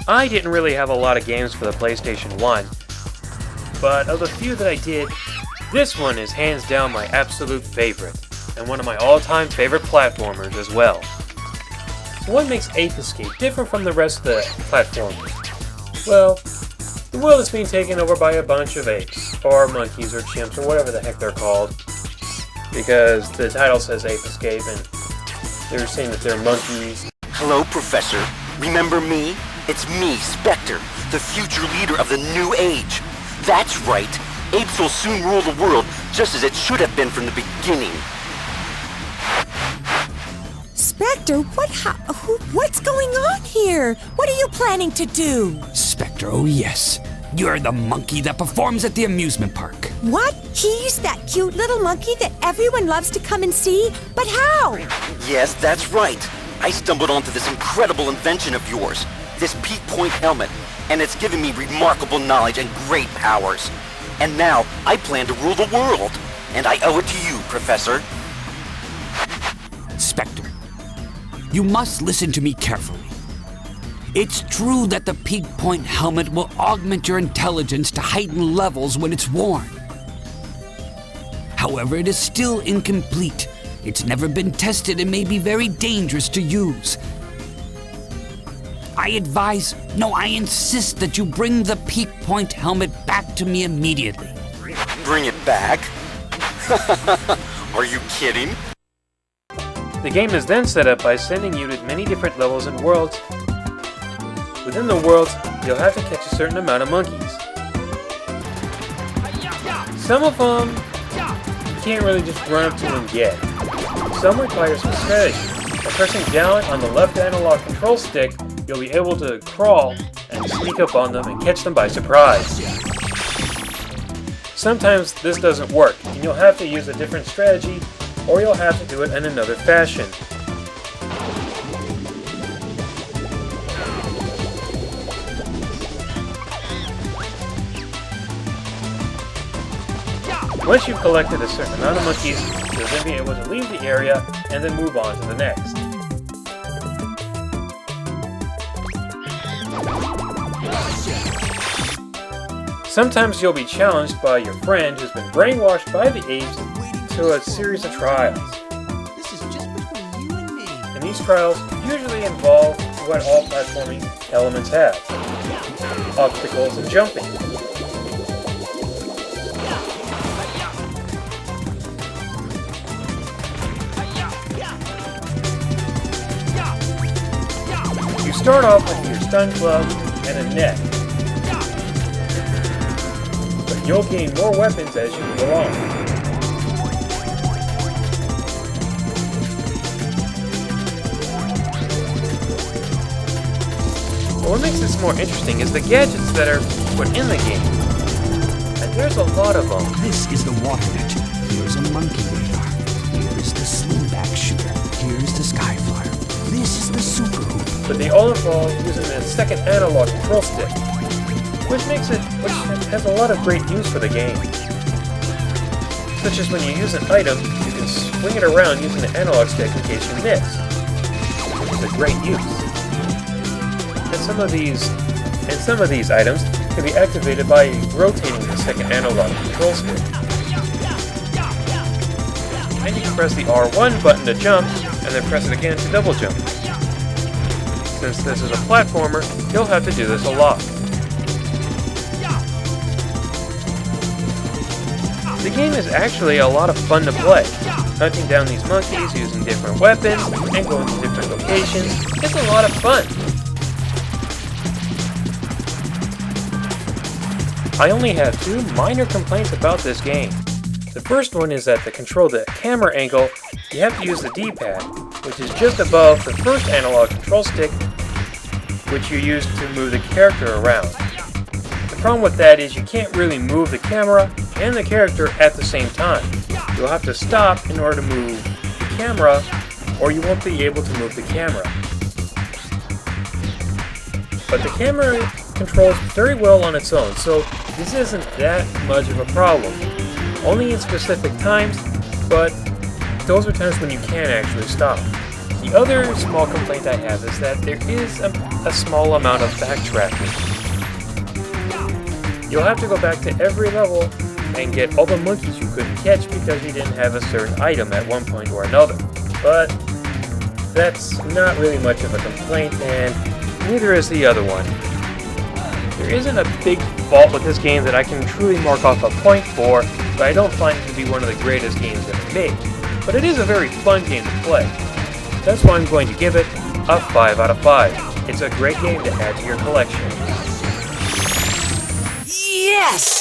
I didn't really have a lot of games for the PlayStation 1, but of the few that I did, this one is hands down my absolute favorite, and one of my all-time favorite platformers as well. So what makes Ape Escape different from the rest of the platformers? Well, the world is being taken over by a bunch of apes, or monkeys, or chimps, or whatever the heck they're called, because the title says Ape Escape, and they're saying that they're monkeys. Hello, Professor. Remember me? It's me, Spectre, the future leader of the new age. That's right. Apes will soon rule the world, just as it should have been from the beginning. Spectre, what's going on here? What are you planning to do? Spectre, oh yes. You're the monkey that performs at the amusement park. What? He's that cute little monkey that everyone loves to come and see? But how? Yes, that's right. I stumbled onto this incredible invention of yours, this peak point helmet, and it's given me remarkable knowledge and great powers. And now, I plan to rule the world, and I owe it to you, Professor. Spectre, you must listen to me carefully. It's true that the peak point helmet will augment your intelligence to heightened levels when it's worn. However, it is still incomplete. It's never been tested and may be very dangerous to use. I insist that you bring the peak point helmet back to me immediately. Bring it back? Are you kidding? The game is then set up by sending you to many different levels and worlds. Within the worlds, you'll have to catch a certain amount of monkeys. Some of them, you can't really just run up to and get. Some require some strategy. By pressing down on the left analog control stick, you'll be able to crawl and sneak up on them and catch them by surprise. Sometimes this doesn't work, and you'll have to use a different strategy, or you'll have to do it in another fashion. Once you've collected a certain amount of monkeys, you'll then be able to leave the area and then move on to the next. Sometimes you'll be challenged by your friend who's been brainwashed by the apes to a series of trials. And these trials usually involve what all platforming elements have: obstacles and jumping. You start off with your stun club and a net, but you'll gain more weapons as you go along. But what makes this more interesting is the gadgets that are put in the game, and there's a lot of them. This is the water net. Here's a monkey radar. Here's the slingback shooter. Here's the sky flyer. This is the super hoop. But they all involve using a second analog control stick, which has a lot of great use for the game. Such as when you use an item, you can swing it around using the analog stick in case you miss, which is a great use. And some of these items can be activated by rotating the second analog control stick. And you can press the R1 button to jump, and then press it again to double jump. Since this is a platformer, you'll have to do this a lot. The game is actually a lot of fun to play. Hunting down these monkeys using different weapons and going to different locations is a lot of fun. I only have two minor complaints about this game. The first one is that to control the camera angle, you have to use the D-pad, which is just above the first analog control stick, which you use to move the character around. The problem with that is you can't really move the camera and the character at the same time. You'll have to stop in order to move the camera, or you won't be able to move the camera. But the camera controls very well on its own, so this isn't that much of a problem. Only in specific times, but those are times when you can actually stop. The other small complaint I have is that there is a small amount of backtracking. You'll have to go back to every level and get all the monkeys you couldn't catch because you didn't have a certain item at one point or another. But that's not really much of a complaint, and neither is the other one. There isn't a big fault with this game that I can truly mark off a point for, but I don't find it to be one of the greatest games ever made. But it is a very fun game to play. That's why I'm going to give it a 5 out of 5. It's a great game to add to your collection. Yes!